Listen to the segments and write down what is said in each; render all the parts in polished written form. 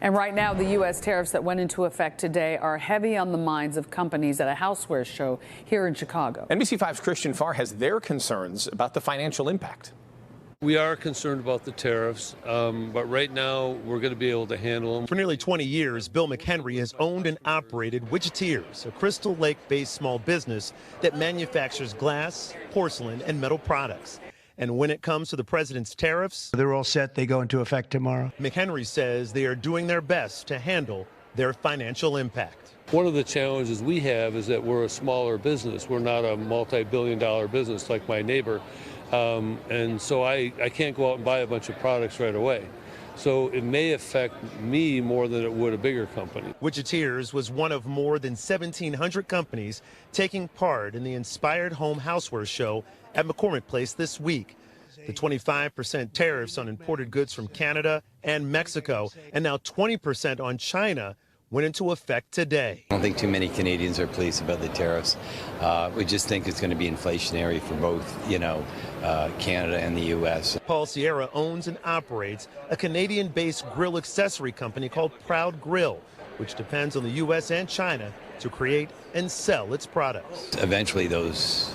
And right now, the U.S. tariffs that went into effect today are heavy on the minds of companies at a Houseware show here in Chicago. NBC5's Christian Farr has their concerns about the financial impact. We are concerned about the tariffs, but right now we're going to be able to handle them. For nearly 20 years, Bill McHenry has owned and operated Widgeteers, a Crystal Lake-based small business that manufactures glass, porcelain, and metal products. And when it comes to the president's tariffs, they're all set. They go into effect tomorrow. McHenry says they are doing their best to handle their financial impact. One of the challenges we have is that we're a smaller business. We're not a multi-billion-dollar business like my neighbor. And so I can't go out and buy a bunch of products right away. So it may affect me more than it would a bigger company. Widgeteers was one of more than 1,700 companies taking part in the Inspired Home Houseware show at McCormick Place this week. The 25% tariffs on imported goods from Canada and Mexico, and now 20% on China, went into effect today. I don't think too many Canadians are pleased about the tariffs. We just think it's going to be inflationary for both, Canada and the U.S. Paul Sierra owns and operates a Canadian-based grill accessory company called Proud Grill, which depends on the U.S. and China to create and sell its products. Eventually, those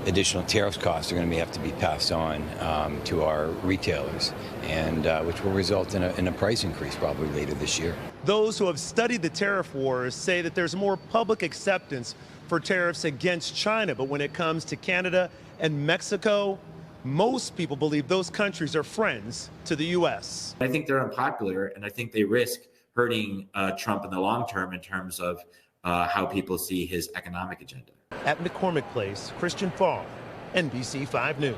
additional tariff costs are going to have to be passed on to our retailers, and which will result in a price increase probably later this year. Those who have studied the tariff wars say that there's more public acceptance for tariffs against China, but when it comes to Canada and Mexico, most people believe those countries are friends to the U.S. I think they're unpopular, and I think they risk hurting Trump in the long term in terms of how people see his economic agenda. At McCormick Place, Christian Farr, NBC5 News.